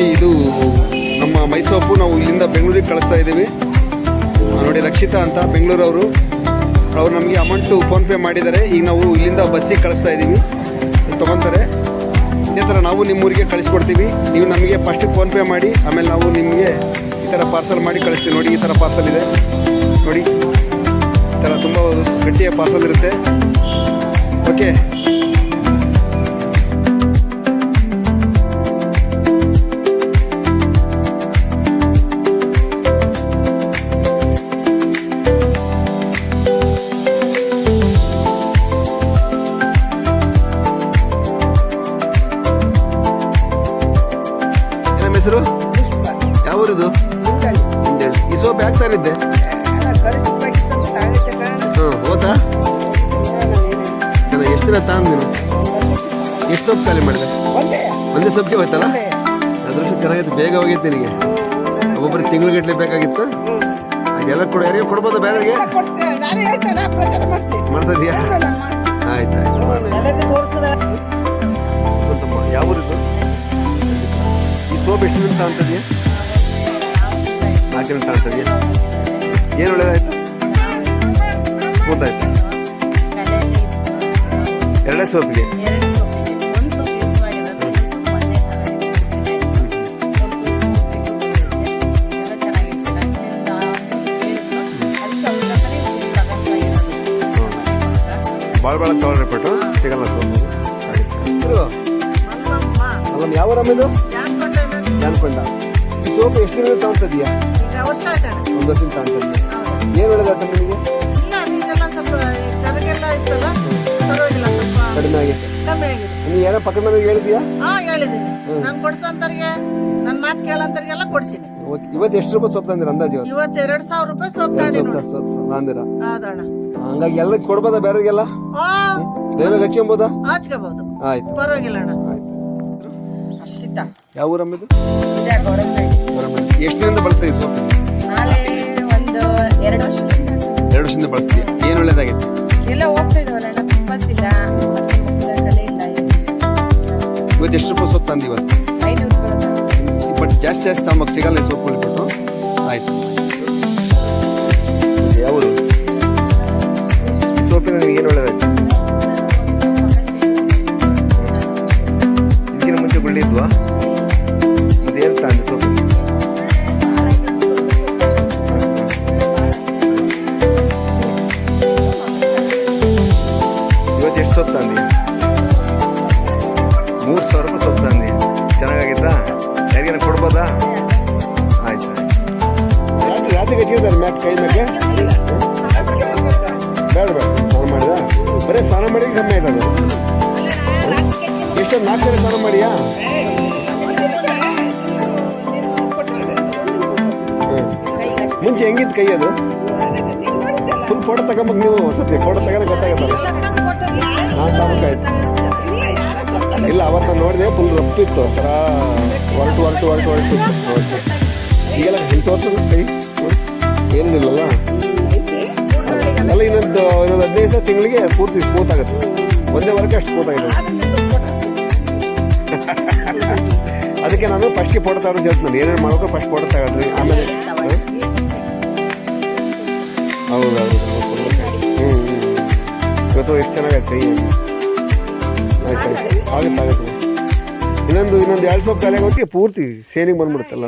ನೋಡಿ ಇದು ನಮ್ಮ ಮೈಸೋಪು ನಾವು ಇಲ್ಲಿಂದ ಬೆಂಗಳೂರಿಗೆ ಕಳಿಸ್ತಾ ಇದ್ದೀವಿ. ನೋಡಿ ರಕ್ಷಿತಾ ಅಂತ ಬೆಂಗಳೂರವರು, ಅವ್ರು ನಮಗೆ ಅಮೌಂಟು ಫೋನ್ಪೇ ಮಾಡಿದ್ದಾರೆ. ಈಗ ನಾವು ಇಲ್ಲಿಂದ ಬಸ್ಸಿಗೆ ಕಳಿಸ್ತಾ ಇದ್ದೀವಿ, ತೊಗೊತಾರೆ. ಇದೇ ಥರ ನಾವು ನಿಮ್ಮೂರಿಗೆ ಕಳಿಸ್ಕೊಡ್ತೀವಿ. ನೀವು ನಮಗೆ ಫಸ್ಟಿಗೆ ಫೋನ್ಪೇ ಮಾಡಿ, ಆಮೇಲೆ ನಾವು ನಿಮಗೆ ಈ ಥರ ಪಾರ್ಸಲ್ ಮಾಡಿ ಕಳಿಸ್ತೀವಿ. ನೋಡಿ ಈ ಥರ ಪಾರ್ಸಲ್ ಇದೆ ನೋಡಿ, ಈ ಥರ ತುಂಬ ಗಟ್ಟಿಯ ಪಾರ್ಸಲ್ ಇರುತ್ತೆ. ಓಕೆ, ಹೆಸರು ಯಾವ ಊರಿದು? ಈ ಸೋಪ್ ಯಾಕೆ ತಾನಿದ್ದೆ? ಹೋತಾ ಚೆನ್ನಾಗಿ. ಎಷ್ಟು ದಿನ ತಾನು ನೀನು? ಎಷ್ಟು ಸೋಪ್ ಖಾಲಿ ಮಾಡಿದೆ? ಒಂದೇ ಸೋಪ್ಗೆ ಹೋಯ್ತಲ್ಲ, ಅದೃಷ್ಟ ಚೆನ್ನಾಗಿತ್ತು, ಬೇಗ ಹೋಗಿತ್ತು ನಿನಗೆ. ಒಬ್ಬೊಬ್ಬರಿಗೆ ತಿಂಗ್ಳುಗಟ್ಟಲೆ ಬೇಕಾಗಿತ್ತು. ಅದೆಲ್ಲ ಕೂಡ ಯಾರಿಗೆ ಕೊಡ್ಬೋದಾ? ಬೇರೆಗೆ ಮಾಡ್ತಾ ಇದೀಯಾ? ಆಯ್ತು ಯಾವ ಊರಿದು? ಸೋಪ್ ಎಷ್ಟು ದಿನ ತಗೊಂತಿದ್ಯಾ? 4 ದಿನ ತಗೊಂತಿದ್ಯಾ? ಏನು ಒಳ್ಳೇದಾಯ್ತು? ಸ್ಮೂತ್ ಆಯ್ತು. ಎರಡೇ ಸೋಪಿಗೆ ಭಾಳ ತಗೊಳ್ರಿ ಪಟ್ಟು ಸಿಗಲ್ಲ ಸೋಪು. ಅಲ್ಲ ಯಾವ ರಮ್ಮಿದು? ಜಾನ್ಕೊಂಡ. ಈ ಸೋಪ್ ಎಷ್ಟು ದಿನ ತಗೊಂತಿದ್ಯಾ? 1 ವರ್ಷದಿಂದ ತಗೊಂತಿದ್ಯಾ? ಏನು ಒಳ್ಳೇದಾಯ್ತು ನಿಮಗೆ? ಕಡಿಮೆ ಆಗಿತ್ತು. ನೀ ಏನೋ ಪಕ್ಕದ ಮನೆಗೆ ಹೇಳಿದ್ಯಾ? ಇವತ್ತು ಎಷ್ಟು ರೂಪಾಯಿ ಸೋಪ್ ತಂದಿರ ಅಂದಾಜು? 2,000 ರೂಪಾಯಿ ಸೋಪ್ ತಂದಿರ. ಹಂಗಾಗಿ ಎಲ್ಲ ಕೊಡ್ಬೋದಾ? ಬೇರೆಗೆಲ್ಲ ಬೇರೆ ಹಚ್ಕೊಂಬೋದಾ? ಆಯ್ತು, ಪರವಾಗಿಲ್ಲ. ಯಾವ ಊರಮ್ಮಿದು? ಎಷ್ಟು ದಿನದಿಂದ ಬಳಸ್ತಾ ಈ ಸೋಪ್? 2 ವರ್ಷದಿಂದ ಬಳಸ್ತೀಯ. ಏನು ಒಳ್ಳೇದಾಗಿತ್ತು? ಎಲ್ಲ ಹೋಗ್ತಾ ಇದಾವಲ್ಲ, ಇಲ್ಲ ಕಲೆ ಇಲ್ಲ. ಇವತ್ತು ಎಷ್ಟು ರೂಪಾಯಿ ಸೋಪ್ ತಂದು? ಇವತ್ತು 500 ರೂಪಾಯಿ. ಬಟ್ ಜಾಸ್ತಿ ತಮ್ಮಕ್ಕೆ ಸಿಗಲ್ಲ ಈ ಸೋಪ್ ಕೊಟ್ಟು. ಆಯ್ತು, ಯಾವುದು ಸೋಪಿನ ನಿನಗೆ ಏನು ಒಳ್ಳೇದಾಯ್ತು? ಇದಕ್ಕಿಂತ ಮುಂಚೆ ಗುಳ್ಳಿ ಇದ್ವಾ? ಇದೇನು ತಂದೆ ಸೋಪ್? ಇವತ್ತು ಎಷ್ಟು ಸೋಪ್ ತಂದಿ? 3,000 ರೂಪಾಯಿ ಸೋಪ್ ತಂದಿ. ಚೆನ್ನಾಗಿತ್ತಾ? ಯಾರಿಗೇನ ಕೊಡ್ಬೋದಾ? ಆಯ್ತು. ರಾತ್ರಿ ಹಚ್ಚಿದ್ದಾರೆ ಮ್ಯಾಕ್ ಕೈ ಮ್ಯಾಕೆ? ಬೇಡ ಸ್ನಾನ ಮಾಡಿದ? ಬರೀ ಸ್ನಾನ ಮಾಡಿ ಕಮ್ಮಿ ಆಯ್ತದ? ಎಷ್ಟೊಂದು 4 ಸರಿ ಸ್ನಾನ ಮಾಡಿಯಾ? ಮುಂಚೆ ಹೆಂಗಿತ್ತು ಕೈ? ಅದು ಫುಲ್ ಫೋಟೋ ತಗೊಂಬಕ್ ನೀವು ಒಂದ್ಸತಿ ಫೋಟೋ ತಗೊಂಡು ಗೊತ್ತಾಗತ್ತಲ್ಲ. ನಾನು ತಗೋಬೇಕಾಯ್ತು. ಇಲ್ಲ, ಅವತ್ತು ನಾನು ನೋಡಿದೆ, ಫುಲ್ ರಪ್ಪಿತ್ತು, ಒಂಥರ ಹೊರಟು. ಈಗೆಲ್ಲ ಹಿಂಗೆ ತೋರ್ಸೋದು ಕೈ ಏನಿಲ್ಲಲ್ಲ. ಅಲ್ಲ, ಇನ್ನೊಂದು 15 ದಿವಸ ತಿಂಗಳಿಗೆ ಪೂರ್ತಿ ಸ್ಮೂತ್ ಆಗುತ್ತೆ. ಒಂದೇ ವಾರಕ್ಕೆ ಅಷ್ಟು ಸ್ಮೂತ್ ಆಗುತ್ತೆ. ಅದಕ್ಕೆ ನಾನು ಫಸ್ಟ್ಗೆ ಫೋಟೋ ತಗೊಂಡು ಹೇಳ್ತೀನಿ. ನಾನು ಏನೇನು ಮಾಡ್ಬೇಕು ಫಸ್ಟ್ ಫೋಟೋ ತಗೊಳ್ರಿ, ಆಮೇಲೆ ಹೌದು. ಇವತ್ತು ಎಷ್ಟು ಚೆನ್ನಾಗೈತೆ ಕೈ. ಆಗುತ್ತೆ. ಇನ್ನೊಂದು 2 ಸೋಪ್ ಖಾಲಿ ಆಗೋತ್ತಿಗೆ ಪೂರ್ತಿ ಸೇನಿಗೆ ಬಂದ್ಬಿಡುತ್ತಲ್ಲ.